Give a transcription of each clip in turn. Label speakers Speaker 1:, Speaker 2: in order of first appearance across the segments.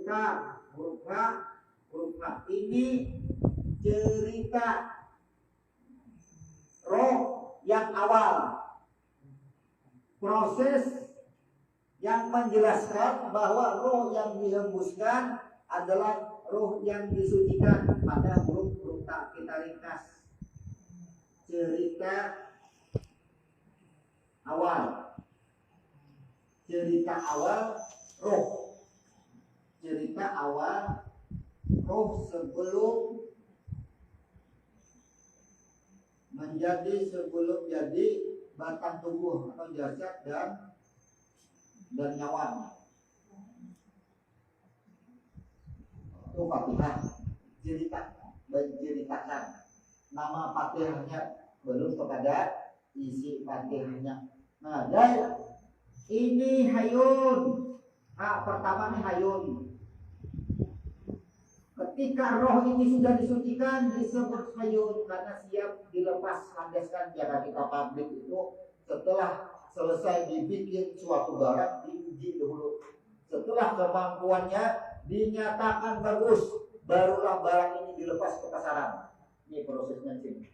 Speaker 1: K, huruf H, huruf H. Ini cerita roh yang awal. Proses yang menjelaskan bahwa roh yang dihembuskan adalah roh yang disucikan. Pada huruf tak kita ringkas. Cerita awal. Cerita awal roh. Cerita awal roh sebelum jadi batang tubuh atau jasad dan nyawa. Itu Fatihah. Menceritakan nama Fatihahnya belum kepada isi Fatihahnya. Nah, dan ini hayun. Pertama nih hayun. Ketika roh ini sudah disucikan disebut hayun karena siap dilepas landaskan. Jangan kita pabrik itu setelah selesai dibikin suatu barang diuji dulu. Setelah kemampuannya dinyatakan bagus, barulah barang ini dilepas ke pasaran. Ini prosesnya sini.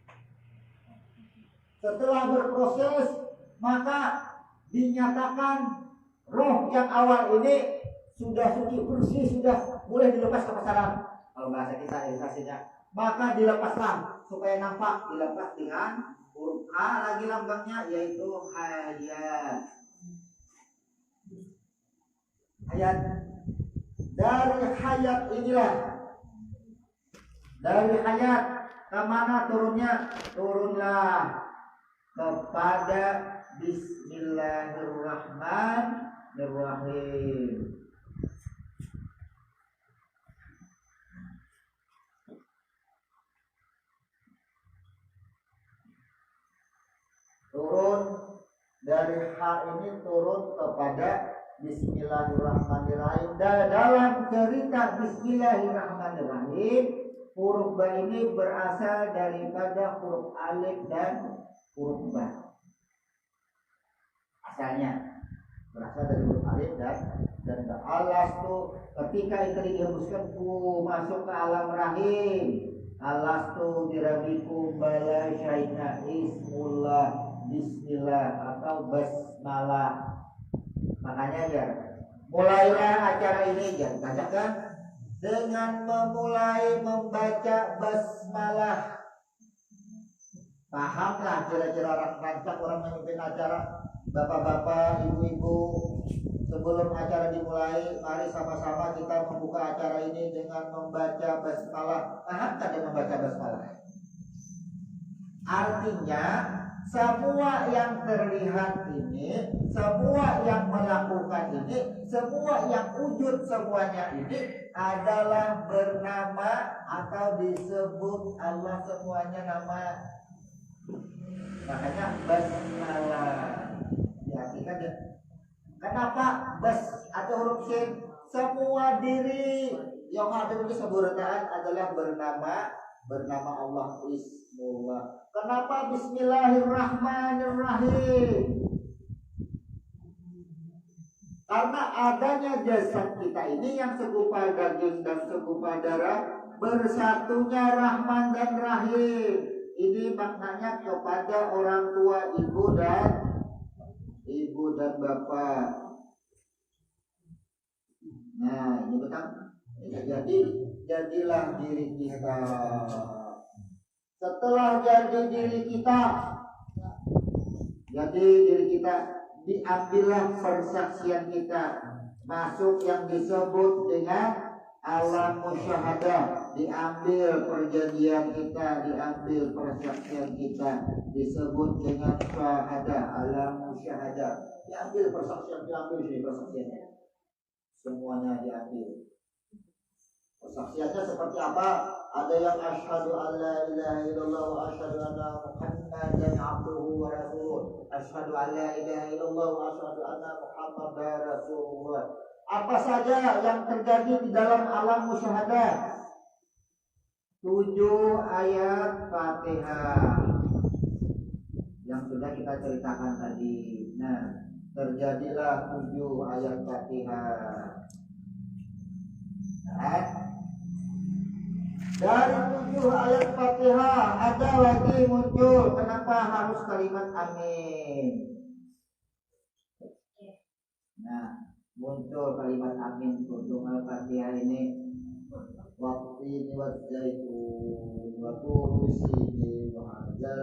Speaker 1: Setelah berproses, maka dinyatakan roh yang awal ini sudah suci bersih, sudah boleh dilepas ke pasaran. Kalau bahasa kita ilustrasinya, maka dilepaslah supaya nampak, dilepas dengan huruf H lagi lambangnya yaitu hayat. Hayat. Dari hayat inilah, dari hayat kemana turunnya? Turunlah kepada Bismillahirrahmanirrahim. Turun dari H ini turun kepada Bismillahirrahmanirrahim. Dan dalam cerita Bismillahirrahmanirrahim, huruf ba ini berasal daripada huruf alif dan huruf ba. Asalnya berasal dari huruf alif dan ba. Alas tuh ketika itu dihembuskan masuk ke alam rahim. Alas tuh dirabikum bala syaitna ismullah. Bismillah atau basmalah. Makanya ya, mulailah acara ini ya, katakan dengan memulai membaca basmalah. Pahamlah kira-kira orang rancak, orang memimpin acara, bapak-bapak, ibu-ibu, sebelum acara dimulai, mari sama-sama kita membuka acara ini dengan membaca basmalah. Paham tak dengan membaca basmalah? Artinya semua yang terlihat ini, semua yang melakukan ini, semua yang wujud semuanya ini adalah bernama atau disebut Allah, semuanya nama. Makanya basmalah diartikan ya. Kenapa bas atau huruf sin? Semua diri yang ada di keseluruhan adalah bernama Allah, Ismullah. Kenapa Bismillahirrahmanirrahim? Karena adanya jasad kita ini yang segumpal daging dan segumpal darah, bersatunya Rahman dan Rahim. Ini maknanya kepada orang tua, ibu dan bapak. Nah, ini betul. Jadilah diri kita. Setelah jadi diri kita, diambillah persaksian kita, masuk yang disebut dengan alam musyahadah, diambil perjanjian kita, diambil persaksian kita, disebut dengan syahadah, alam musyahadah, diambil persaksian, diambil sini persaksiannya, semuanya diambil. Persaksiannya seperti apa? Ada yang asyhadu an la ilaha illallah wa asyhadu anna Muhammadan abduhu wa rasuluh. Asyhadu an la ilaha illallah wa asyhadu anna Muhammadan rasulullah. Apa saja yang terjadi di dalam alam musyahadah? 7 ayat Fatihah yang sudah kita ceritakan tadi. Nah, terjadilah 7 ayat Fatihah. ayat Fatihah ada lagi muncul. Kenapa harus kalimat amin? Nah, muncul kalimat amin untuk Al-Fatihah ini. Wattini wazzaitun wa turi sinin wa hadzal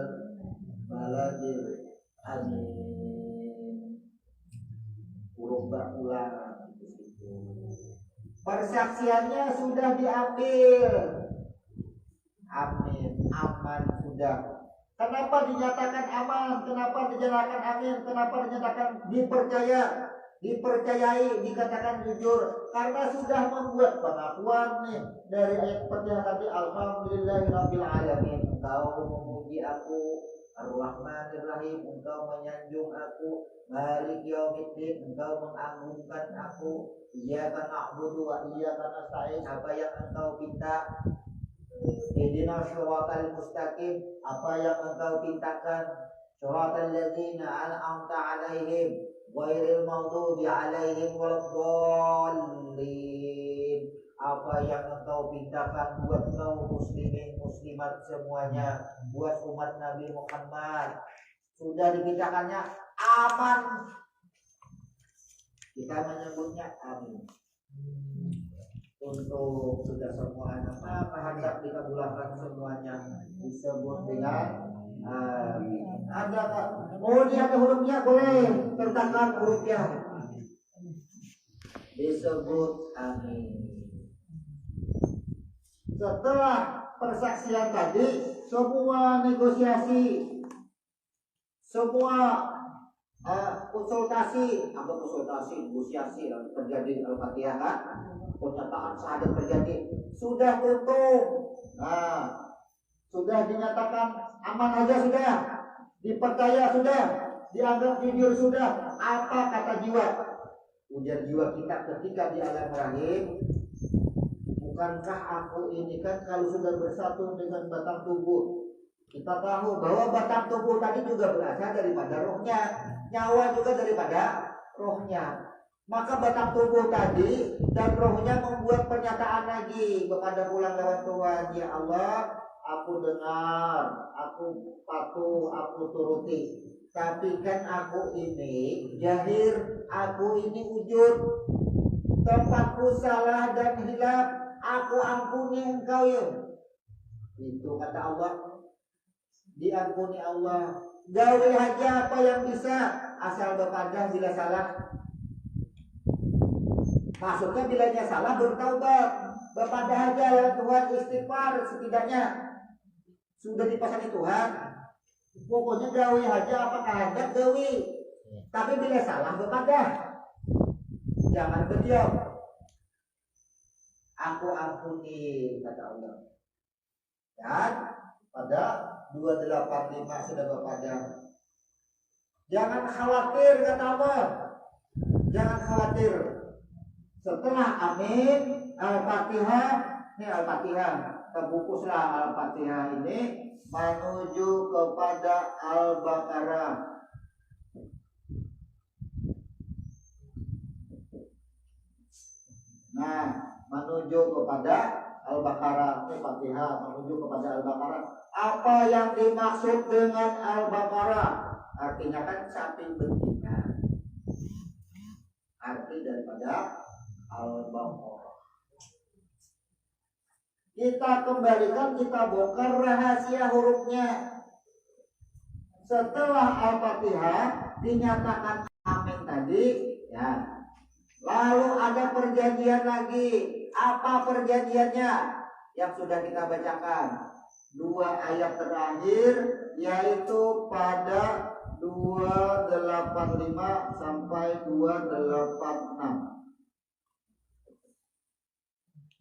Speaker 1: baladil amin. Huruf berulang itu. Persaksiannya sudah diambil. Amin, aman sudah. Kenapa dinyatakan aman? Kenapa dinyatakan amin? Kenapa dinyatakan dipercaya? Dipercayai, dikatakan jujur, karena sudah membuat pengakuan nih dari ayat Fatihah tadi. Alhamdulillahirabbil alamin. Engkau memuji aku, Ar-Rahmanir Rahim, engkau menyanjung aku, Malik Yaumiddin, engkau mengagungkan aku, Iyyaka na'budu wa iyyaka nasta'in, apa yang engkau pinta, Ihdinas shiratal mustaqim, apa yang engkau pintakan, shiratal ladzina an'amta 'alaihim ghairil maghdubi 'alaihim waladdallin, apa yang engkau pintakan buat kaum muslimin muslimat semuanya, buat umat Nabi Muhammad, sudah dipintakannya aman. Kita menyebutnya amin. Untuk sudah semua apa hendak dikabulkan semuanya disebut dengan ada Kak? Oh, ini ada hurufnya, boleh sertakan hurufnya. Disebut amin. Setelah persaksian tadi, semua negosiasi, semua konsultasi, negosiasi terjadi di Al-Fatihah kan? Pernyataan syahadat terjadi, sudah tutup. Nah, sudah dinyatakan aman aja sudah, dipercaya sudah, dianggap jujur sudah. Apa kata jiwa? Ujar jiwa kita ketika di alam rahim, bukankah aku ini kan kalau sudah bersatu dengan batang tubuh, kita tahu bahwa batang tubuh tadi juga berasal daripada rohnya, nyawa juga daripada rohnya. Maka batang tubuh tadi dan rohnya membuat pernyataan lagi kepada bulan lewat Tuhan, ya Allah, aku dengar, aku patuh, aku turuti. Tapi kan aku ini jahir, aku ini wujud, tempatku salah dan hilaf, aku ampuni engkau ya. Itu kata Allah, diampuni Allah. Gawe aja apa yang bisa, asal berpadah bila salah. Maksudnya bilanya salah bertaubat, berpadah aja ya Tuhan, istighfar setidaknya sudah dipasang Tuhan. Pokoknya gawe aja apa kehendak gawe. Tapi bila salah berpadah, jangan berdiam. Aku ampuni kata Allah. Dan pada 285 sudah berpadah. Jangan khawatir kata Allah. Jangan khawatir. Setelah amin, Al-Fatihah, ini Al-Fatihah, terbungkuslah Al-Fatihah ini menuju kepada Al-Baqarah. Nah, menuju kepada Al-Baqarah, ini Fatihah menuju kepada Al-Baqarah. Apa yang dimaksud dengan Al-Baqarah? Artinya kan sapi betina. Arti daripada Al-Baqarah. Kita kembalikan, kita bongkar rahasia hurufnya. Setelah Al-Fatihah dinyatakan amin tadi, ya. Lalu ada perjanjian lagi. Apa perjanjiannya? Yang sudah kita bacakan. 2 ayat terakhir, yaitu pada 285 sampai 286.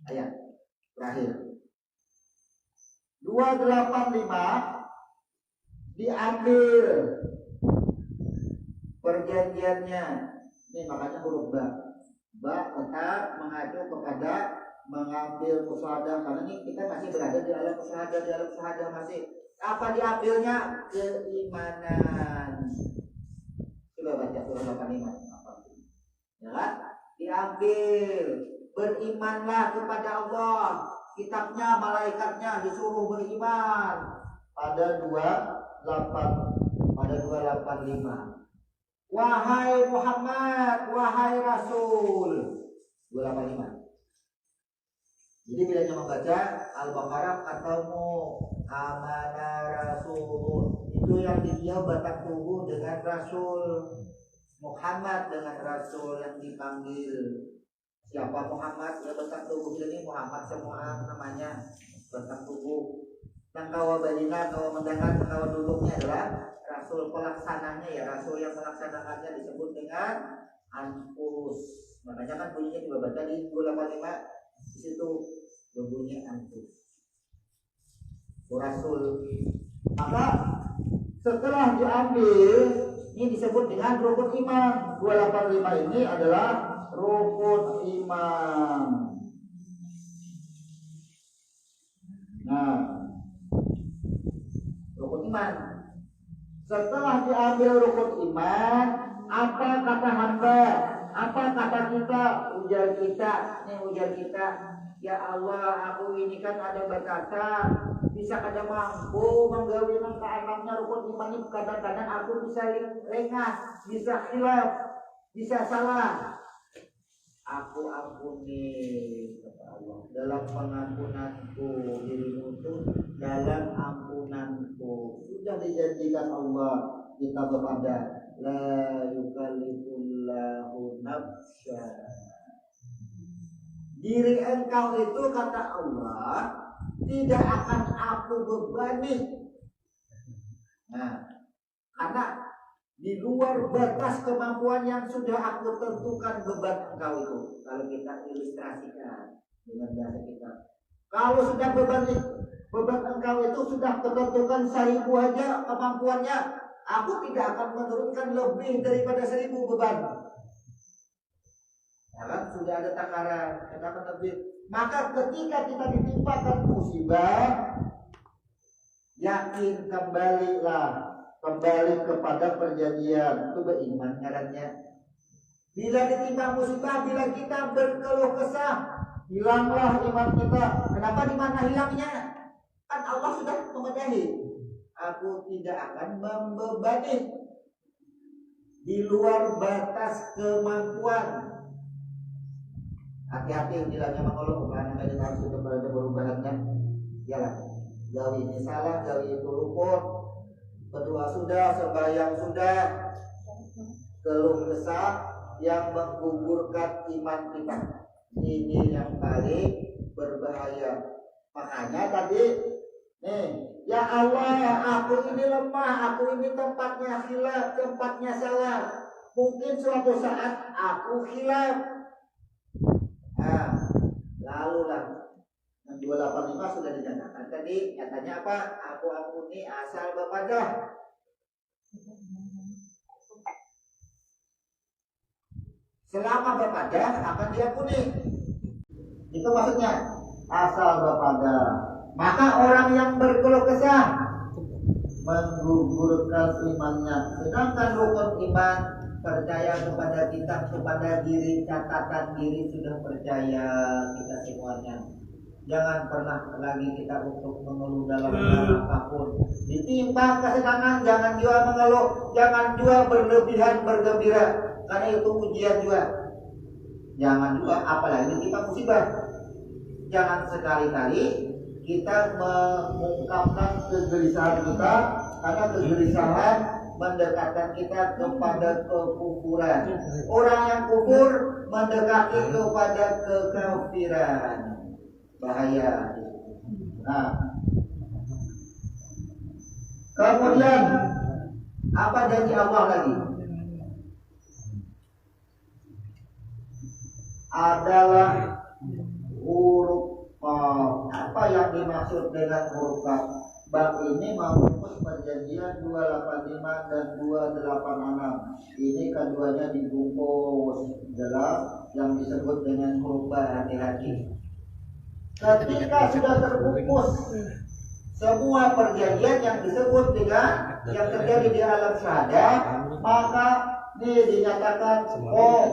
Speaker 1: Ayat terakhir 285 diambil perjanjiannya. Ini makanya huruf ba tetap mengacu kepada mengambil musyahadah, karena ini kita masih berada di alam musyahadah, masih. Apa diambilnya? Keimanan. Coba baca surah 85 apa? Ya kan? Diambil. Berimanlah kepada Allah, kitabnya, malaikatnya disuruh beriman. Pada 285. Wahai Muhammad, wahai Rasul. 285. Jadi bilanya membaca Al-Baqarah atau amana Rasul, itu yang dia batak tubuh dengan Rasul. Muhammad dengan Rasul yang dipanggil. Siapa Muhammad? Ya batak tubuh, jadi Muhammad semua namanya batak tubuh. Yang kawa balina, kawa mendengar, kawa duduknya adalah Rasul. Pelaksananya ya Rasul, yang melaksanakannya disebut dengan Anfus. Makanya kan bunyinya juga baca di 285. Di situ berbunyi Anfus. Rasul. Maka setelah diambil, ini disebut dengan rukun iman. 285 ini adalah rukun iman. Nah, rukun iman. Setelah diambil rukun iman, apa kata hamba? Apa kata kita? Ujar kita. Ya Allah, aku ini kan ada batasan, bisa kada mampu menggawi ke anaknya rukun iman ini. Kadang-kadang aku bisa lengah, bisa khilaf, bisa salah. Aku ampuni, kata Allah, dalam pengampunanku dirimu itu dalam ampunanku. Sudah dijanjikan Allah kita bepada la yukallifullahu nafsan. Diri engkau itu kata Allah tidak akan aku bebani. Nah, karena di luar batas kemampuan yang sudah aku tentukan beban engkau itu. Kalau kita ilustrasikan dengan bahasa kita, kalau sudah beban engkau itu sudah ketentukan 1000 aja kemampuannya, aku tidak akan menurunkan lebih daripada 1000 beban. Ya kan? Sudah ada takaran, kenapa lebih? Maka ketika kita ditimpakan musibah, yakin kembali kepada perjanjian. Itu beriman ngarannya. Bila ditimpa musibah, bila kita berkeluh kesah, hilanglah iman kita. Kenapa di mana hilangnya? Kan Allah sudah memenuhi. Aku tidak akan membebani di luar batas kemampuan. Hati-hati bilangnya mengeluh, karena kita harus kembali perubahannya. Yalah, gawi ini salah, gawi itu luput, berdoa sudah, sembahyang sudah, keluh kesah yang menggugurkan iman kita. Ini yang paling berbahaya. Makanya tadi, nih, ya Allah, aku ini lemah, aku ini tempatnya khilaf, tempatnya salah. Mungkin suatu saat aku khilaf. Nah, lalu lah 285 sudah dinyatakan tadi, katanya apa? Aku ampuni asal bepada. Selama bepada akan diampuni. Itu maksudnya asal bepada. Maka orang yang berkeluh kesah menggugurkan imannya. Sedangkan rukun iman percaya kepada kitab, kepada diri, catatan diri sudah percaya kita semuanya. Jangan pernah lagi kita untuk mengeluh dalam hal apapun. Ditimpa kesenangan, jangan juga mengeluh, jangan juga berlebihan bergembira, karena itu ujian juga. Jangan juga, apalagi ditimpa musibah. Jangan sekali-kali kita mengungkapkan kegelisahan kita, karena kegelisahan mendekatkan kita kepada kekufuran. Orang yang kufur mendekati kepada kekafiran. Bahaya. Nah, kemudian apa janji Allah lagi? Adalah huruf Qaf. Apa yang dimaksud dengan huruf Qaf? Bab ini merumus perjanjian 285 dan 286. Ini keduanya dibungkus dalam yang disebut dengan huruf Ba, hati-hati. Ketika sudah terbungkus semua perjanjian yang disebut dengan yang terjadi di alam syahadah, maka ini dinyatakan semua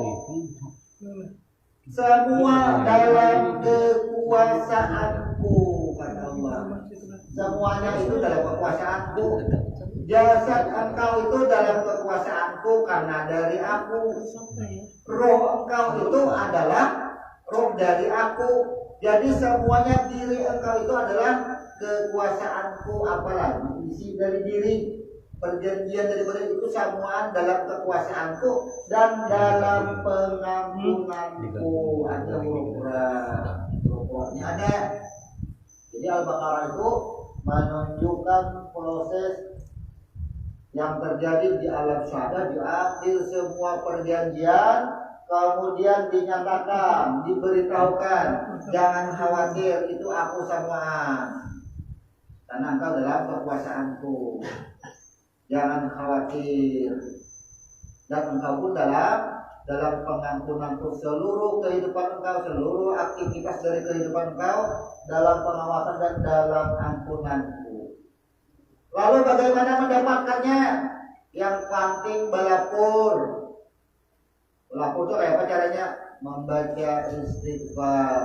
Speaker 1: dalam kekuasaanku. Semuanya itu dalam kekuasaanku. Jasad engkau itu dalam kekuasaanku karena dari aku. Roh engkau itu adalah roh dari aku. Jadi semuanya diri engkau itu adalah kekuasaanku. Apalagi isi dari diri, perjanjian daripada itu semua dalam kekuasaanku dan dalam pengampunanku. Ada huruf-hurufnya ada. Jadi Al-Baqarah itu menunjukkan proses yang terjadi di alam syahadah, diambil semua perjanjian, kemudian dinyatakan, diberitahukan, jangan khawatir, itu aku samaan, karena engkau dalam kekuasaanku, jangan khawatir, dan engkau pun dalam pengampunanku, seluruh kehidupan engkau, seluruh aktivitas dari kehidupan engkau dalam pengawasan dan dalam ampunanku. Lalu bagaimana mendapatkannya? Yang penting balapur. Balapur itu kayak apa caranya? Membaca istighfar.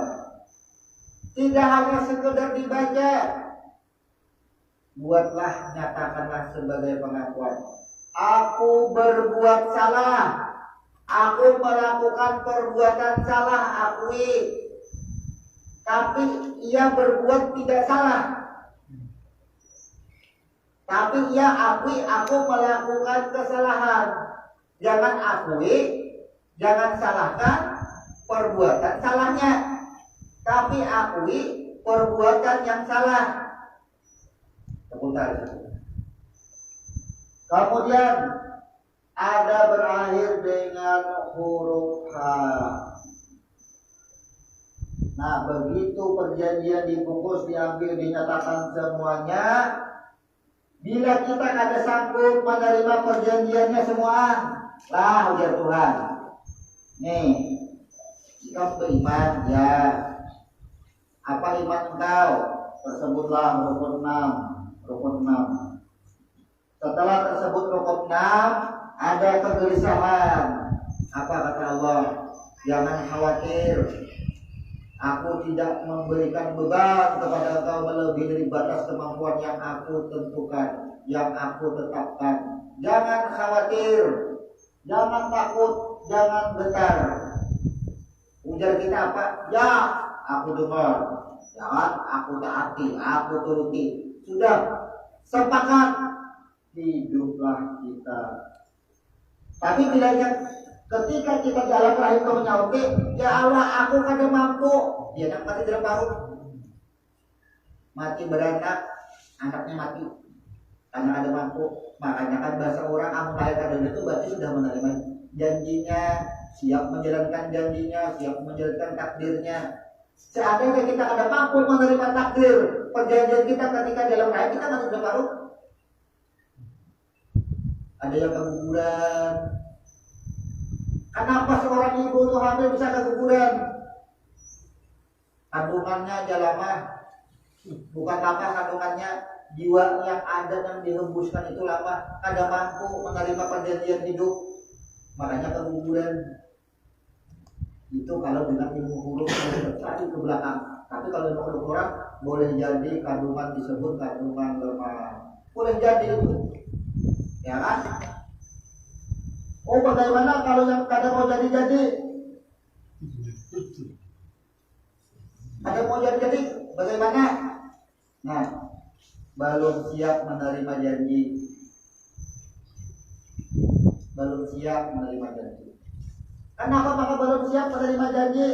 Speaker 1: Tidak hanya sekedar dibaca. Buatlah, nyatakanlah sebagai pengakuan. Aku berbuat salah. Aku melakukan perbuatan salah, akui. Tapi ia berbuat tidak salah. Tapi ia akui aku melakukan kesalahan. Jangan akui, jangan salahkan perbuatan salahnya. Tapi akui perbuatan yang salah. Sebentar. Kemudian ada berakhir dengan huruf H. Nah, begitu perjanjian dibungkus, diambil, dinyatakan semuanya. Bila kita kada sanggup menerima perjanjiannya semua, lah ujar Tuhan. Nih, engkau beriman, ya. Apa iman engkau? Tersebutlah rukun 6. Setelah tersebut rukun 6, ada kegelisahan. Apa kata Allah? Jangan khawatir. Aku tidak memberikan beban kepada engkau melebihi dari batas kemampuan yang aku tentukan, yang aku tetapkan. Jangan khawatir, jangan takut, jangan getar. Ujar kita apa? Ya, aku dengar. Jangan aku taati, aku turuti. Sudah, sepakat, hiduplah kita. Tapi bila ketika kita di alam rahim kau menjawab, ya Allah, aku kada mampu. Dia nak mati dalam paru, mati beranak, anaknya mati karena ada mampu. Makanya kan bahasa orang amun lahir kada itu berarti sudah menerima janjinya, siap menjalankan janjinya, siap menjalankan takdirnya. Seandainya kita kada mampu menerima takdir perjanjian kita ketika dalam rahim, kita mati dalam paru. Ada yang keguguran. Kenapa seorang ibu itu hamil bisa keguguran? Kandungannya aja lama. Bukan lama kandungannya, jiwa yang ada yang dihembuskan itu lama. Kada mampu menerima perjanjian hidup, makanya keguguran. Itu kalau dengan ilmu huruf tadi ke belakang. Tapi kalau ilmu huruf orang, boleh jadi kandungan disebut kandungan lemah. Boleh jadi itu, ya kan? Oh, bagaimana kalau yang kadang mau jadi-jadi? Ada mau jadi-jadi, bagaimana? Nah, belum siap menerima janji. Belum siap menerima janji. Kenapa maka belum siap menerima janji?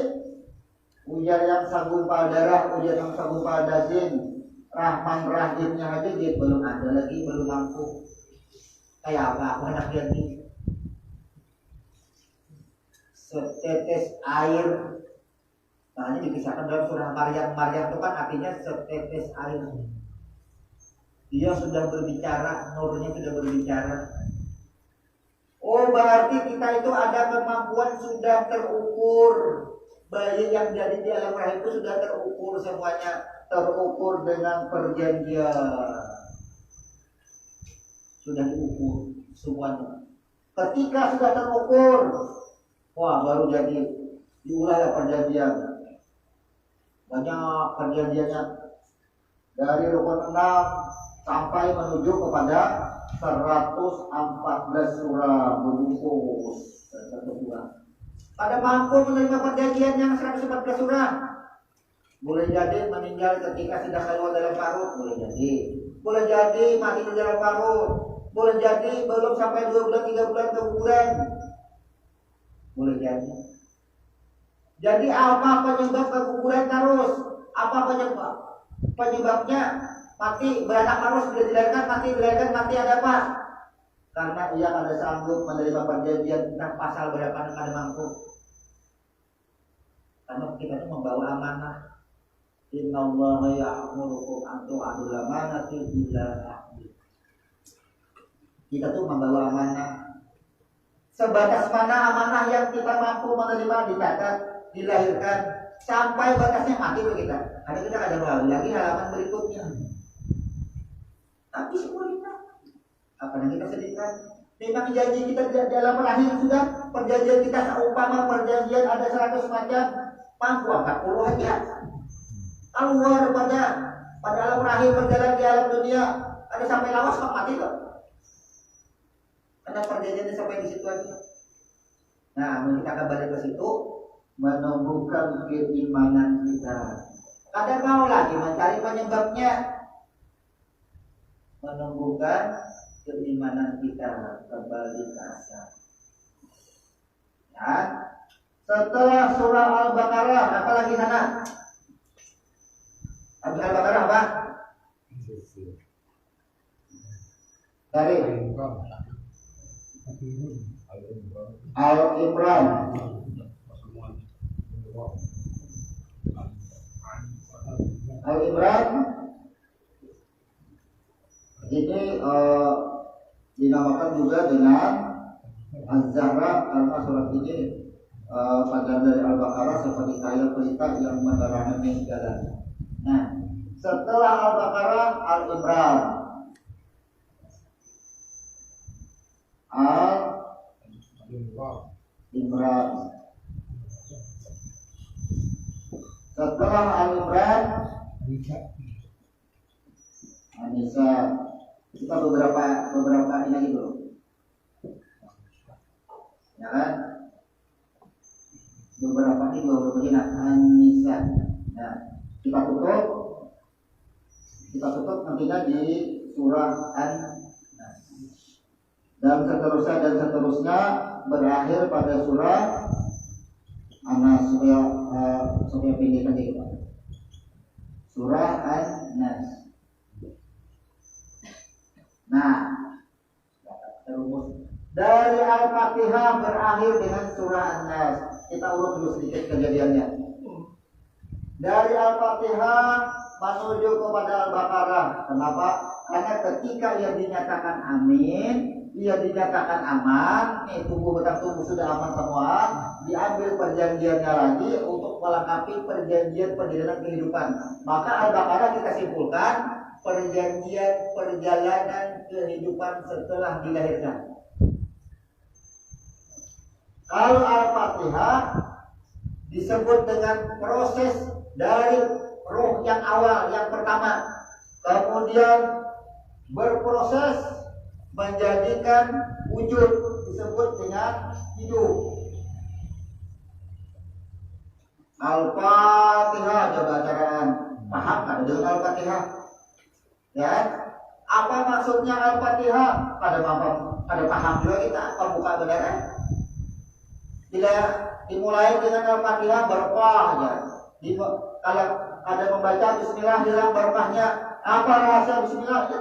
Speaker 1: Ujar yang sanggup pada darah, ujar yang sanggup pada daging. Rahman Rahimnya aja dia belum ada lagi, belum mampu. Kayak apa anak janji? Setetes air, makanya dikisahkan dalam surah Maryam. Maryam itu kan artinya setetes air. Dia sudah berbicara, nurnya sudah berbicara. Oh, berarti kita itu ada kemampuan sudah terukur. Bayi yang jadi di alam rahim itu sudah terukur semuanya, terukur dengan perjanjian. Sudah diukur semuanya. Ketika sudah terukur, wah, baru jadi diulah perjanjian. Banyak perjanjiannya. dari rukun 6 sampai menuju kepada 114 surah berbungkus. Pada mampu menerima perjanjian yang 114 surah. Boleh jadi meninggal ketika sudah keluar dalam parut, boleh jadi. Boleh jadi mati di dalam parut. Boleh jadi belum sampai 2 bulan 3 bulan keguguran. Boleh jadi. Jadi apa penyebab keguguran terus? Apa penyebabnya? Mati beranak terus, dilahirkan mati ada apa? Karena ia ada sanggup menerima perjanjian tentang pasal berapa yang ada mampu. Karena kita itu membawa amanah. Innallaha ya'murukum an tu'adul amanati ila ahli. Kita tuh membawa amanah. Sebatas mana amanah yang kita mampu menerima, dicatat, dilahirkan, sampai batasnya mati kita. Karena kita ada melalui lagi halaman berikutnya. Tapi semua kita, apa yang kita sedihkan? Memang janji kita dalam rahim sudah, perjanjian kita seumpama perjanjian ada 100 macam, mampu 40 aja. Keluar pada alam rahim, berjalan di alam dunia, ada sampai lawas kok mati kok. Karena perjanjiannya sampai di situ aja. Nah, kita akan balik ke situ, menumbuhkan keimanan kita. Kadang mau lagi mencari penyebabnya, menumbuhkan keimanan kita kembali ke asal. Ya. Setelah surah Al-Baqarah, apa lagi sana? Habis Al-Baqarah apa? Dari Al-Imran. Al-Imran ini dinamakan juga dengan Az-Zahra karena surat ini pada dari Al-Baqarah seperti kayak pelita yang menerangi jalan. Nah, setelah Al-Baqarah, Al-Imran. Al-Imran. Setelah Al-Imran, An-Nisa. Kita beberapa ini lagi dulu. Ya kan? Beberapa ini berbeda. An-Nisa. Nah, kita tutup nantinya di surah An-Nas. Dan seterusnya berakhir pada surah An-Nas supaya pilih tadi kita. Surah An-Nas. Nah, terumus dari Al-Fatihah berakhir dengan surah An-Nas. Kita urut dulu sedikit kejadiannya. Dari Al-Fatihah menuju kepada Al-Baqarah. Kenapa? Karena ketika ia dinyatakan amin, ia dinyatakan aman, tubuh sudah aman semua, diambil perjanjiannya lagi untuk melengkapi perjanjian perjalanan kehidupan. Maka Al-Baqarah kita simpulkan perjanjian perjalanan kehidupan setelah dilahirkan. Kalau Al-Fatihah disebut dengan proses dari roh yang awal, yang pertama, kemudian berproses menjadikan wujud, disebut dengan hidup. Al-Fatihah, coba caraan paham kan dengan Al-Fatihah? Ya, apa maksudnya Al-Fatihah? Ada paham juga kita pembuka beneran. Bila dimulai dengan Al-Fatihah berkah aja. Kalau ada membaca Bismillah hilang barokahnya. Apa rahasia Bismillah? Ya,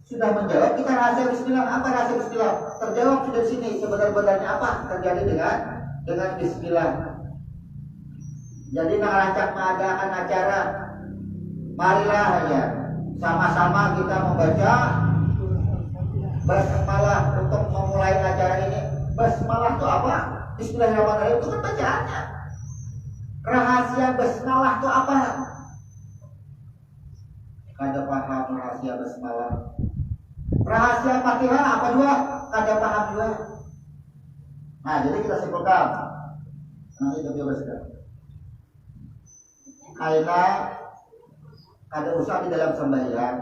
Speaker 1: sudah menjawab kita rahasia Bismillah. Apa rahasia Bismillah? Terjawab sudah di sini. Sebenarnya apa terjadi dengan Bismillah? Jadi merancang mengadakan acara, marilah aja sama-sama kita membaca basmalah untuk memulai acara ini. Basmalah itu apa? Bismillahirrahmanirrahim itu kan bacaannya. Rahasia basmalah itu apa? Kada paham rahasia basmalah. Rahasia Fatihah apa juga? Kada paham juga. Nah, jadi kita simpulkan. Nanti kita bebaskan. Aina Ada usaha di dalam sembahyang.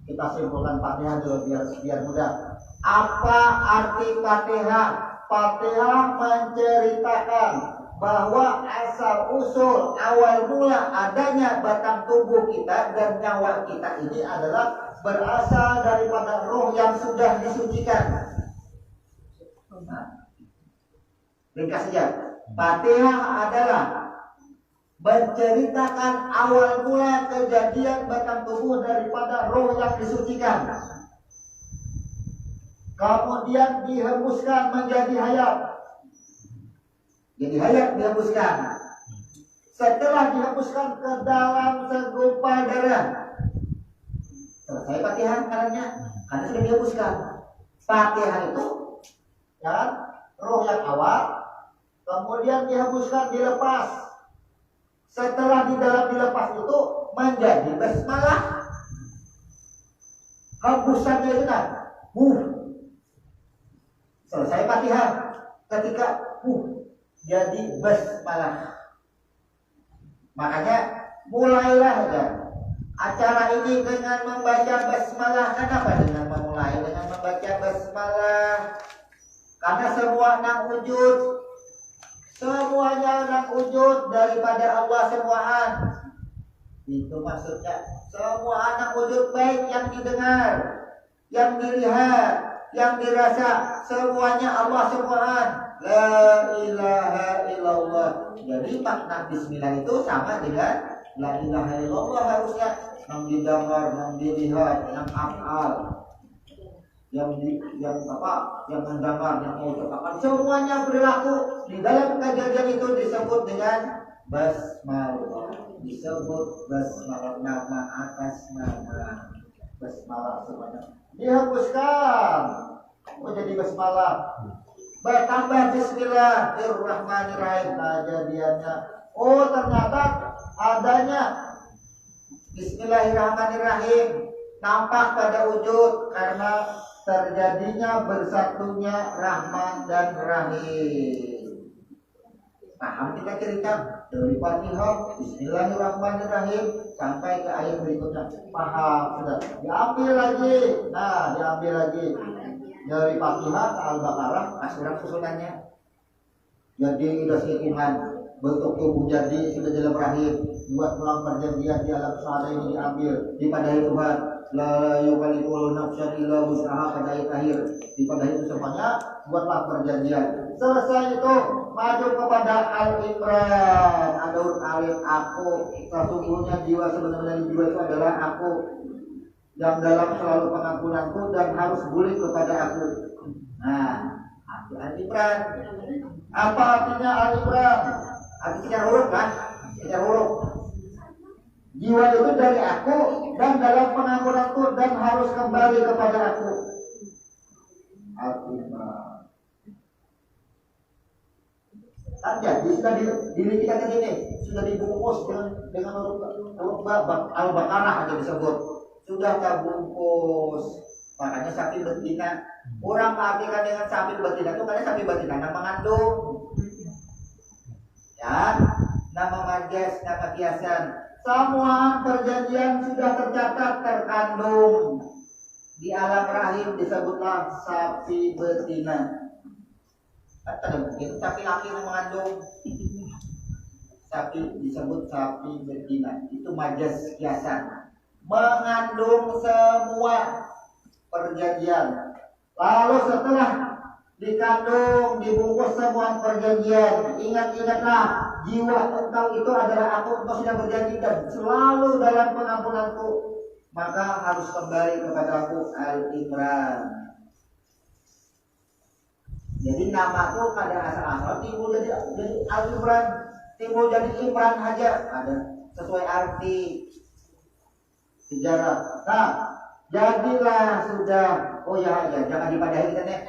Speaker 1: Kita simpulkan Fatihah dulu biar mudah. Apa arti Fatihah? Fatihah menceritakan bahwa asal usul awal mula adanya batang tubuh kita dan nyawa kita ini adalah berasal daripada roh yang sudah disucikan. Nah, ringkas saja, Fatihah adalah menceritakan awal mula kejadian batang tubuh daripada roh yang disucikan, kemudian dihembuskan menjadi hayat. Jadi hayat dihembuskan. Setelah dihembuskan ke dalam segumpal darah, selesai Fatihah karena sudah dihembuskan. Fatihah itu kan roh yang awal, kemudian dihembuskan, dilepas. Setelah di dalam dilepas itu menjadi basmalah. Hembusannya itu kan selesai Fatihah. Ketika jadi basmalah. Makanya mulailah ya acara ini dengan membaca basmalah. Kenapa dengan memulai dengan membaca basmalah? Karena semua enam wujud, semuanya enam wujud daripada Allah semuaan. Itu maksudnya semua enam wujud, baik yang didengar, yang dilihat, yang dirasa, semuanya Allah semuaan. La ilaha illallah. Jadi makna bismillah itu sama dengan la ilaha illallah harusnya. Yang didengar, yang dilihat, yang afal, yang mendengar, yang mengucapkan, semuanya berlaku di dalam kejadian itu disebut dengan basmalah. Disebut basmalah, nama atas nama basmalah semuanya dihapuskan menjadi basmalah. Bertambah bismillahirrahmanirrahim. Kejadiannya, ternyata adanya bismillahirrahmanirrahim nampak pada wujud karena terjadinya bersatunya Rahman dan Rahim. Paham kita cerita dari Fatihah, bismillahirrahmanirrahim sampai ke ayat berikutnya. Paham sudah? Diambil lagi. Nah, diambil lagi. Dari Fatihah ke Al-Baqarah, asrang susunannya. Jadi sudah seiman, bentuk tubuh jadi sudah dalam rahim, buat pulang perjanjian di alam syahada ini diambil, dipadahi Tuhan, la yukallifu nafsan illa wus'aha pada ayat akhir. Dipadahi itu semuanya, buatlah perjanjian. Selesai itu, maju kepada Al-Imran. Adun alif aku, sesungguhnya jiwa sebenarnya jiwa itu adalah aku, yang dalam selalu pengampunanku dan harus boleh kepada aku. Nah, Al-Imran. Apa artinya Al-Imran? Artinya secara huruf kan? Secara huruf. Jiwa itu dari aku dan dalam pengampunanku dan harus kembali kepada aku. Al-Imran. Kan jadi sudah diri kita ini sudah dibungkus dengan huruf Al-Baqarah aja disebut. Sudah terbungkus. Makanya sapi betina, orang mengartikan dengan sapi betina itu karena sapi betina nama mengandung, ya, nama marjas, nama kiasan. Semua perjanjian sudah tercatat, terkandung di alam rahim, disebutlah sapi betina. Ada mungkin sapi laki yang mengandung, sapi disebut sapi betina. Itu marjas kiasan, mengandung semua perjanjian. Lalu setelah dikandung, dibungkus semua perjanjian, ingatlah jiwa engkau itu adalah aku, engkau sudah berjanji dan selalu dalam pengampunanku, maka harus kembali kepada aku. Al-Imran. Jadi namaku kada asal-asal timbul jadi Al-Imran, timbul jadi Imran aja, ada sesuai arti sejarah. Nah, jadilah sudah, jangan dipadahi kita nih.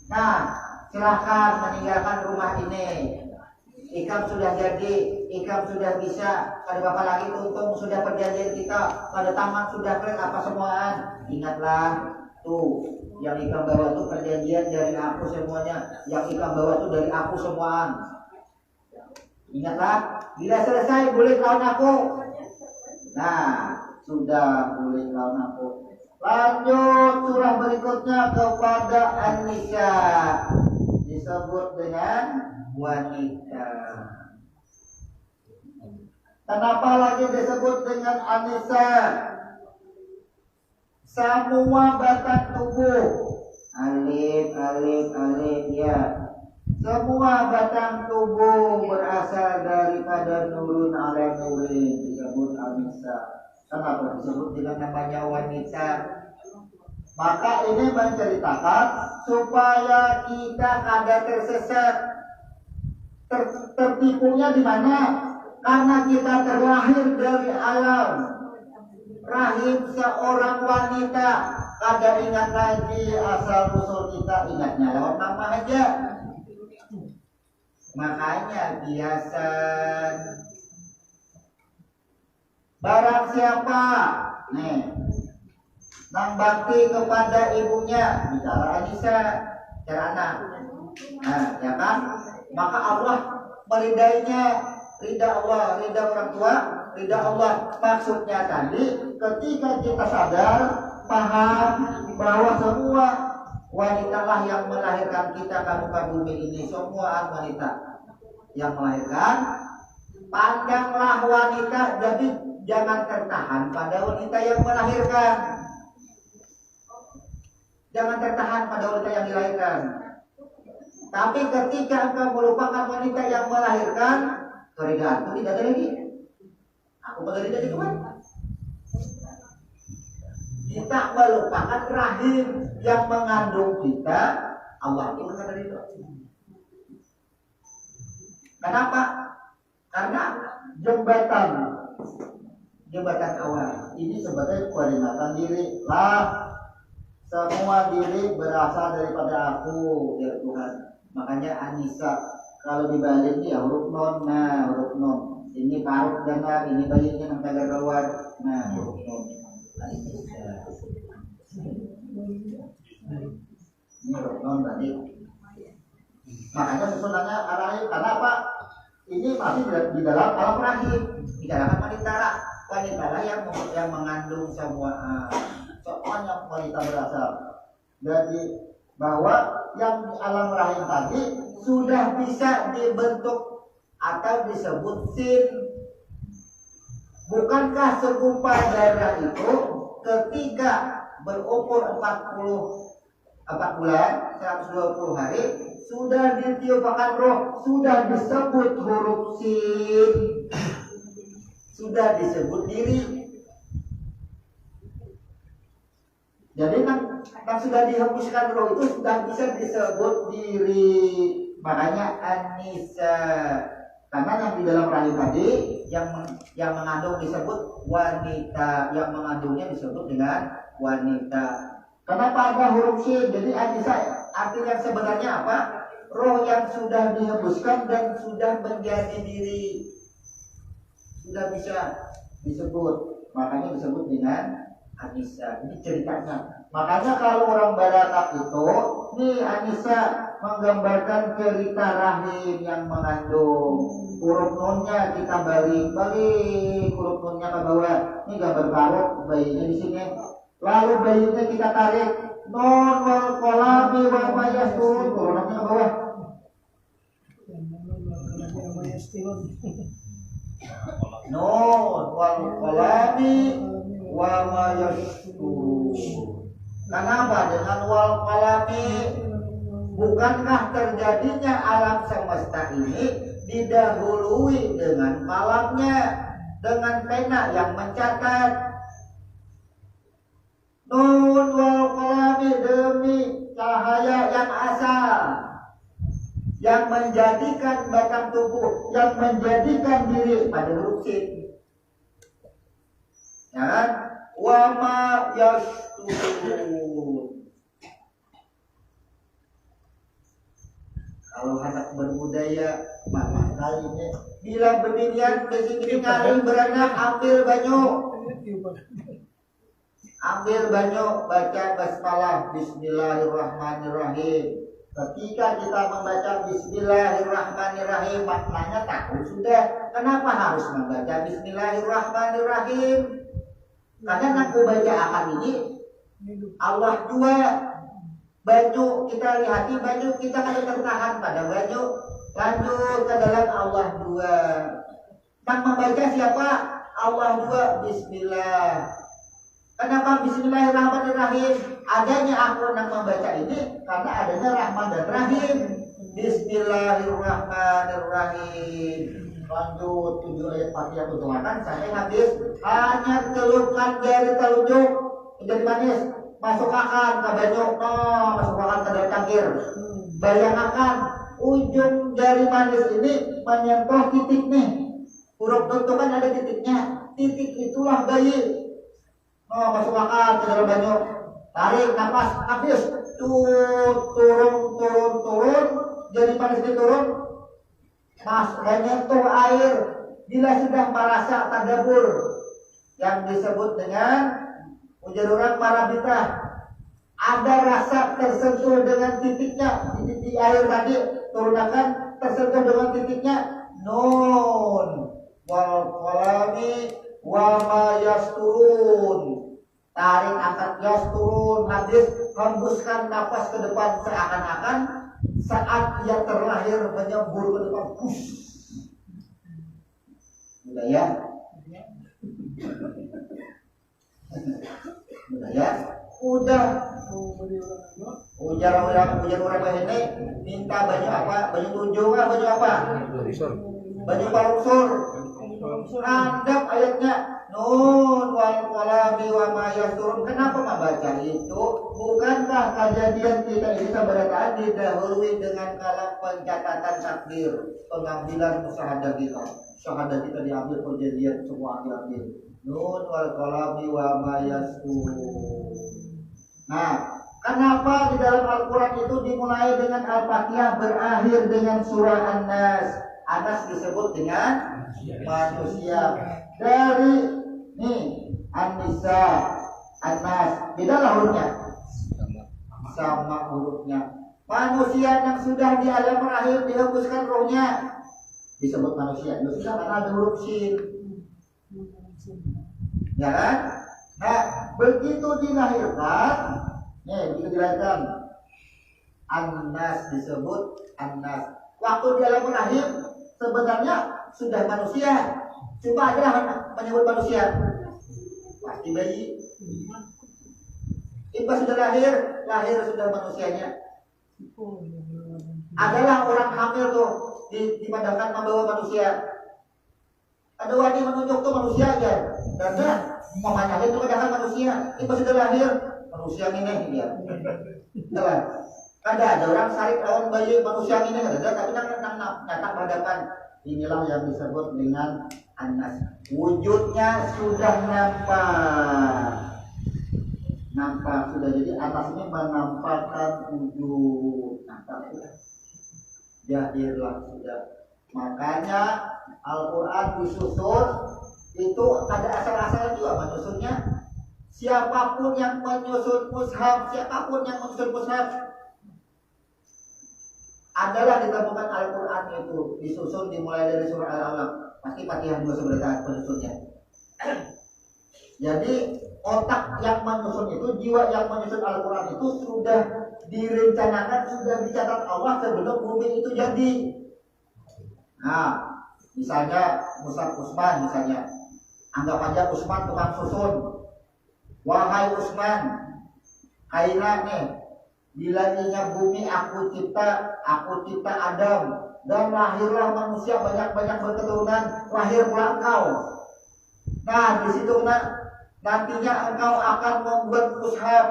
Speaker 1: Nah, silahkan meninggalkan rumah ini. Ikam sudah jadi, ikam sudah bisa. Pada bapak lagi untung sudah perjanjian kita. Pada taman sudah keren apa semuaan. Ingatlah tuh, yang ikam bawa tuh perjanjian dari aku semuanya. Yang ikam bawa tuh dari aku semuaan. Ingatlah, bila selesai boleh kawan aku. Nah, sudah boleh lawan aku. Lanjut surah berikutnya kepada An-Nisa, disebut dengan wanita. Kenapa lagi disebut dengan An-Nisa? Semua batang tubuh, alif ya. Semua batang tubuh berasal daripada nurun ala nurin, disebut An-Nisa. Kenapa disebut dengan namanya wanita? Maka ini menceritakan supaya kita kada tersesat. Tertipunya di mana? Karena kita terlahir dari alam rahim seorang wanita, kada ingat lagi asal usul kita, ingatnya lewat nama aja. Makanya biasan barang siapa nih nang bakti kepada ibunya, bicara Anissa, cara anak, nah ya kan, maka Allah meridainya, ridha Allah, ridha orang tua, ridha Allah. Maksudnya tadi ketika kita sadar, paham bahwa semua wanita lah yang melahirkan kita ke muka bumi ini, semua wanita yang melahirkan, pandanglah wanita, jadi jangan tertahan pada wanita yang melahirkan, jangan tertahan pada wanita yang dilahirkan. Tapi ketika engkau melupakan wanita yang melahirkan, keridaan itu tidak ada lagi. Aku pada tidak itu kan? Kita melupakan rahim yang mengandung kita, Allah itu berkata itu. Kenapa? Karena jembatan awal ini sebagai peringatan diri lah. Semua diri berasal daripada aku, ya Tuhan. Makanya Anissa kalau dibalik ya huruf non, nah huruf non. Ini parut dengar, ini bayinya yang tagar keluar, nah huruf non. Ini huruf non tadi. Makanya sebenarnya rahim, karena apa? Ini masih di dalam alam rahim, dikatakan wanita lah yang mengandung semuanya wanita berasal. Jadi bahwa yang di alam rahim tadi sudah bisa dibentuk atau disebut sin. Bukankah segumpal darah itu ketika berumur 4 bulan 120 hari sudah ditiupkan roh, sudah disebut huruf sin, sudah disebut diri. Jadi kan sudah dihembuskan roh itu sudah bisa disebut diri. Makanya Anissa, karena yang di dalam rahim tadi yang mengandung disebut wanita, yang mengandungnya disebut dengan wanita. Kenapa ada huruf sin? Jadi Anissa artinya sebenarnya apa? Roh yang sudah dihembuskan dan sudah menjadi diri, sudah bisa disebut. Makanya disebut dengan Anissa. Ini ceritanya. Makanya kalau orang Batak itu, nih Anissa menggambarkan cerita rahim yang mengandung. Huruf nunnya kita balik huruf nunnya ke bawah. Ini gambar parut bayinya di sini. Lalu bayinya kita tarik non wal qalami wa mayasturun, turunannya ke bawah. Non wal qalami wa mayasturun. Kenapa dengan wal qalami? Bukankah terjadinya alam semesta ini didahului dengan kalamnya, dengan pena yang mencatat? Nun wal qalami, demi cahaya yang asal, yang menjadikan batang tubuh, yang menjadikan diri pada huruf sin. Ya kan? Wa ma yasturun. Kalau anak berbudaya, mama kalinya bila berdirian kesini kali beranak ambil banyu. Ambil banyu, baca basmalah, bismillahirrahmanirrahim. Ketika kita membaca Bismillahirrahmanirrahim, maknanya tahu sudah. Kenapa harus membaca Bismillahirrahmanirrahim? Karena aku baca akan ini Allah dua. Baju kita lihati, baju kita kalau tertahan pada baju, lanjut ke dalam Allah dua. Yang membaca siapa? Allah dua. Bismillah. Kenapa Bismillahirrahmanirrahim? Adanya aku yang membaca ini karena adanya Rahman dan Rahim. Bismillahirrahmanirrahim. Lanjut 7 ayat Fatihah kutuakan sampai habis. Hanya celupkan jari telunjuk menjadi manis, masukkan ke banyuk, masukkan ke dalam cangkir. Bayangkan ujung jari manis ini menyentuh titik nih. Huruf tentu kan ada titiknya. Titik itulah bayi. Masukkan ke dalam banyuk. Tarik nafas, habis. Turun. Jari manis ini turun. Menyentuh air. Bila sudah merasa tadabur yang disebut dengan ujar marabitah, ada rasa tersentuh dengan titiknya, titik air tadi turunkan tersentuh dengan titiknya. Nun wal qalami wa ma yasturun. Tarik angkat yasturun, habis hembuskan nafas ke depan seakan-akan saat ia terlahir menyembur ke depan. Udah ya? Udah. Ujar orang ini minta baju apa? Baju tunjung apa? Baju apa? Baju paluksur. Andap ayatnya Nun wal qalami wa ma yasturun. Kenapa membaca itu? Bukankah kejadian kita ini keberadaan didahului dengan kalam pencatatan takdir, pengambilan musyahadah kita. Syahadah kita diambil, perjanjian semua diambil. Nun wal qalami wa ma yasturun. Nah, kenapa di dalam Al-Quran itu dimulai dengan Al-Fatihah, berakhir dengan surah An-Nas? Anas disebut dengan manusia. Dari nih An-Nisa, An-Nas, bedalah hurufnya, sama hurufnya. Manusia yang sudah di alam rahim dihembuskan rohnya disebut manusia. Manusia karena ada huruf sin, ya kan? Nah, begitu dilahirkan, begitu dilahirkan, An-Nas disebut An-Nas. Waktu di alam rahim sebenarnya sudah manusia, cuma adalah menyebut manusia. Pasti bayi. Ibu sudah lahir sudah manusianya. Adalah orang hamil tuh dipadamkan membawa manusia. Ada wadi menunjuk tuh manusia aja. Karena mamanya itu padahal manusia. Ibu sudah lahir manusia ini dia. Telah. Ada orang sarik lawan bayi manusia ini ada, tapi nyata berhadapan. Inilah yang disebut dengan An-Nas. Wujudnya sudah nampak sudah. Jadi An-Nas ini menampakkan wujud, nampak sudah. Jahirlah sudah. Makanya Al-Quran disusun itu ada asal-asalnya juga menyusunnya. Siapapun yang menyusun mushaf, adalah ditemukan Al-Quran itu disusun dimulai dari surah Al-Alaq. Pasti Fatihah juga sebenarnya penyusunnya. Jadi otak yang menyusun itu, jiwa yang menyusun Al-Quran itu sudah direncanakan, sudah dicatat Allah sebelum bumi itu jadi. Nah, misalnya Mushaf Utsman misalnya, anggap aja Utsman tukang susun. Wahai Utsman, kailah nih, bila inya bumi aku cipta Adam, dan lahirlah manusia banyak-banyak berketurunan, lahir pula engkau. Nah, di situ nantinya engkau akan membuat mushaf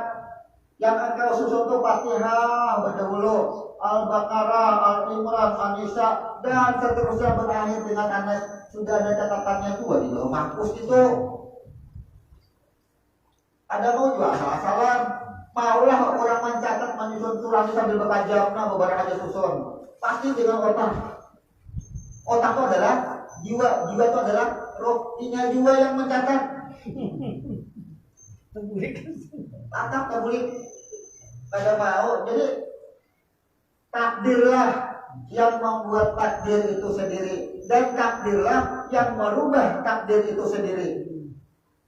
Speaker 1: yang engkau susun itu Fatihah berdahulu, Al-Baqarah, Al-Imran, An-Nisa, dan seterusnya berakhir dengan An-Nas. Sudah ada catatannya juga di bawah mahfuz itu. Ada mau juga asal-asalan. Maulah orang mencatat menyusun surah ini sambil berpajam, beberapa aja susun. Pasti dengan otak. Otak itu adalah jiwa itu adalah rohnya jiwa yang mencatat. Tatap terbulik pada mau. Jadi takdirlah yang membuat takdir itu sendiri, dan takdirlah yang merubah takdir itu sendiri.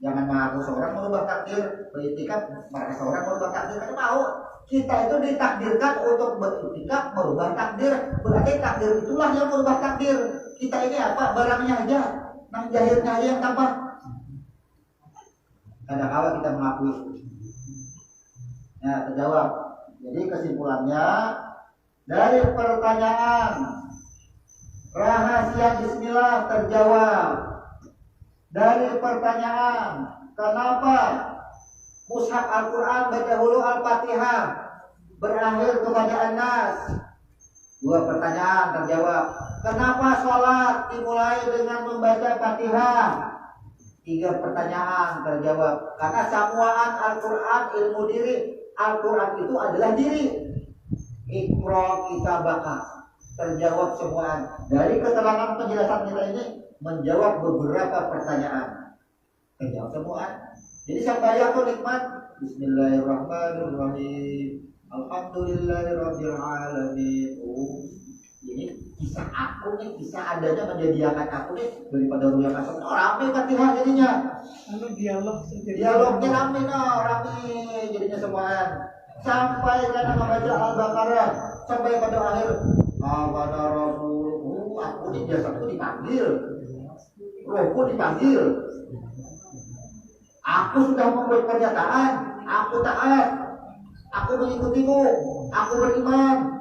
Speaker 1: Jangan mengaku seorang merubah takdir, beriktikaf merasa seorang merubah takdir. Kita tahu kita itu ditakdirkan untuk beriktikaf merubah takdir. Berarti takdir itulah yang merubah takdir. Kita ini apa? Barangnya aja, nang jahilnya aja yang tambah. Kadang-kala kita mengakui. Nah, terjawab. Jadi kesimpulannya dari pertanyaan rahasia bismillah terjawab. Dari pertanyaan kenapa mushaf Al-Quran berdahulu Al-Fatihah berakhir kepada An-Nas, 2 pertanyaan terjawab. Kenapa sholat dimulai dengan membaca Fatihah, 3 pertanyaan terjawab. Karena samuaan Al-Quran ilmu diri. Al-Quran itu adalah diri. Iqra kitabaka, terjawab semuaan. Dari keterangan penjelasan kita ini menjawab beberapa pertanyaan, terjawab semuaan. Jadi sampai aku nikmat. Bismillahirrahmanirrahim. Alhamdulillahirabbil alamin. Ini kisah aku nih, kisah adanya menjadikan aku nih daripada ruang asal. Rame Fatihah jadinya. Dialognya rame rame jadinya semuaan. Sampai karena membaca Al-Baqarah sampai pada akhir Amana Rasul. Aku nih jasadku dipanggil, rohku dipanggil. Aku sudah membuat pernyataan, aku taat, aku mengikutimu, aku beriman.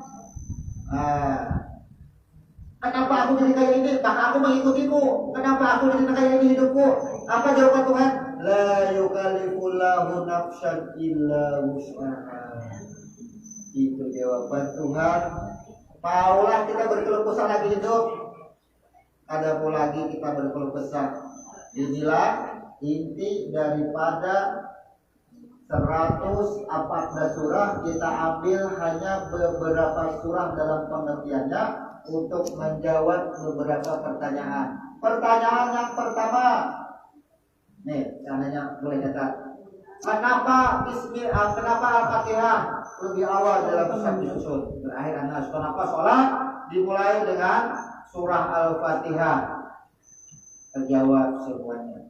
Speaker 1: Kenapa aku jadi kayak ini? Maka aku mengikutimu. Kenapa aku jadi kayak ini hidupku? Apa jawaban Tuhan? La yukallifullahu nafsan illa wus'aha. Itu jawaban Tuhan. Maulah kita berkeluh kesah lagi hidup, ada pun lagi kita berkeluh kesah. Inilah inti daripada 114 surah. Kita ambil hanya beberapa surah dalam pengertiannya untuk menjawab beberapa pertanyaan. Pertanyaan yang pertama, nih caranya boleh catat. Kenapa Bismillah? Kenapa Al-Fatihah lebih awal dalam kisah disusun berakhir An-Nas? Kenapa sholat dimulai dengan surah Al-Fatihah? Terjawab semuanya.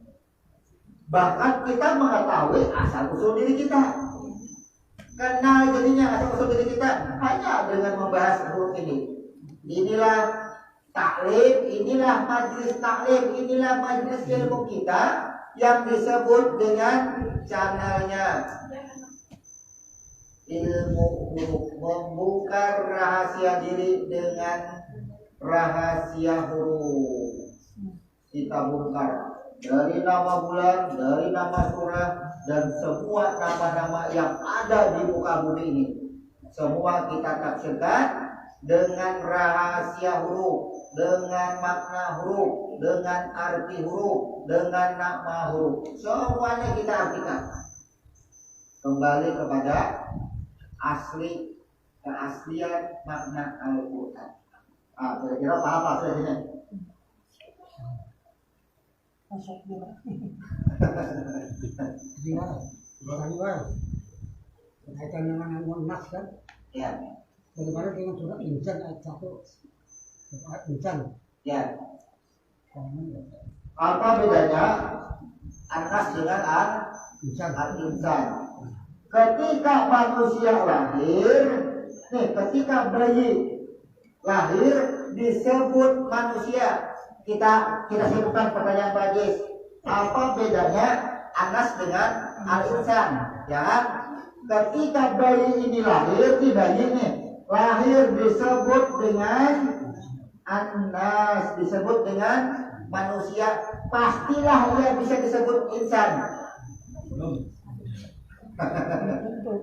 Speaker 1: Bahkan kita mengetahui asal usul diri kita. Kenal jadinya asal usul diri kita hanya dengan membahas huruf ini. Inilah taklim, inilah majlis taklim, inilah majlis ilmu kita yang disebut dengan channelnya ilmu huruf, membuka rahasia diri dengan rahasia huruf. Kita bongkar dari nama bulan, dari nama surah, dan semua nama-nama yang ada di muka bumi ini. Semua kita tafsirkan dengan rahasia huruf, dengan makna huruf, dengan arti huruf, dengan nama huruf. Semuanya kita artikan kembali kepada asli, keaslian makna Al-Quran. Kira-kira paham maksudnya ini?
Speaker 2: Berkaitan dengan An-Nas kan?
Speaker 1: Ya.
Speaker 2: Bagaimana dengan surah Insan ayat 1? Ayat Insan.
Speaker 1: Ya. Apa bedanya An-Nas dengan Al-Insan? Ketika manusia lahir, ketika bayi lahir disebut manusia. Kita sebutkan pertanyaan Pak Jis. Apa bedanya An-Nas dengan Al-Insan? Ya, ketika bayi ini lahir, lahir disebut dengan An-Nas, disebut dengan manusia. Pastilah ia bisa disebut insan.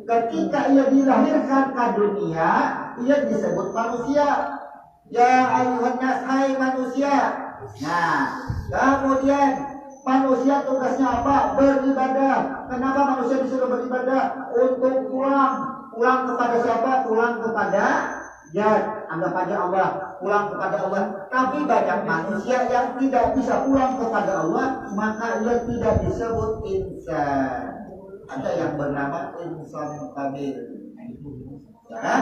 Speaker 1: Ketika ia dilahirkan ke dunia, ia disebut manusia. Ya ayuhan nas, hai manusia. Nah, kemudian manusia tugasnya apa? Beribadah. Kenapa manusia disuruh beribadah? Untuk pulang kepada siapa? Pulang kepada Zat. Anggap aja Allah, pulang kepada Allah. Tapi banyak manusia yang tidak bisa pulang kepada Allah, maka ia tidak disebut insan. Ada yang bernama insan kamil. Ya?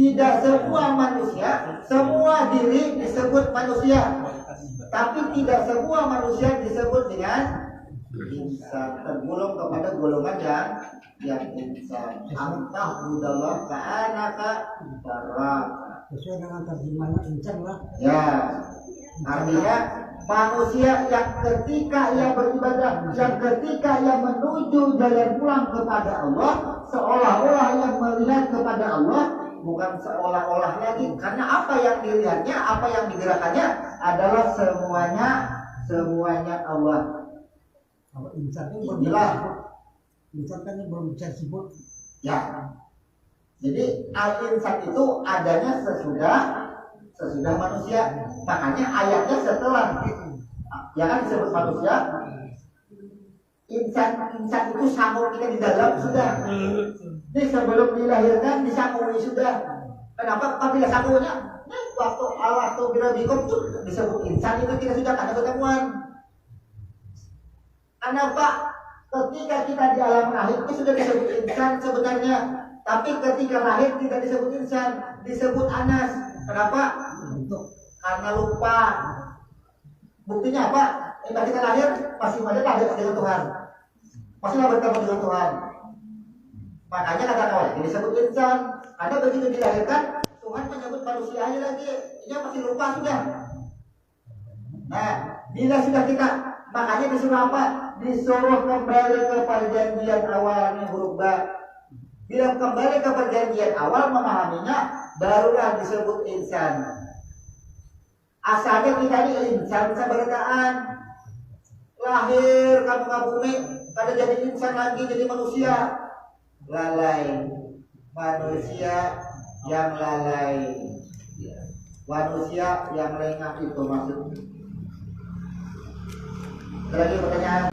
Speaker 1: Tidak semua manusia, semua diri disebut manusia, tapi tidak semua manusia disebut dengan insan, tergolong kepada golongan yang insan. Antah budallah ka'anaka baraka.
Speaker 2: Sesuai dengan terjemahan insan lah.
Speaker 1: Ya, artinya manusia yang ketika ia beribadah, yang ketika ia menuju jalan pulang kepada Allah, seolah-olah yang melihat kepada Allah, bukan seolah-olah lagi, karena apa yang dilihatnya, apa yang digerakkannya adalah semuanya Allah.
Speaker 2: Kalau insan itu belum
Speaker 1: Inilah.
Speaker 2: insan kan belum bisa disebut.
Speaker 1: Ya, jadi al-insan itu adanya sesudah manusia, makanya ayatnya setelah, ya kan disebut manusia. Insan itu sanggup kita di dalam sudah. Ini sebelum dilahirkan disangkui sudah. Kenapa? Apabila sanggunya, waktu Allah tuh birabikum itu disebut insan itu kita sudah ada ketemuan. Kenapa? Ketika kita di alam rahim itu sudah disebut insan sebenarnya, tapi ketika lahir tidak disebut insan, disebut anas. Kenapa? Karena lupa. Buktinya apa? Ketika kita lahir masih lahir dengan Tuhan, masih bertemu dengan Tuhan. Makanya kata kawan ini disebut insan. Karena begitu dilahirkan Tuhan menyebut manusia aja lagi, dia masih lupa sudah. Nah, bila sudah kita, makanya disuruh apa? Disuruh kembali ke perjanjian awalnya huruf ba. Bila kembali ke perjanjian awal memahaminya, barulah disebut insan. Asalnya kita ini insan seberkaan, lahir kamu bumi, kada jadi insan lagi, jadi manusia. Lalai, manusia yang lalai, manusia yang lengah itu maksudnya. Lagi pertanyaan.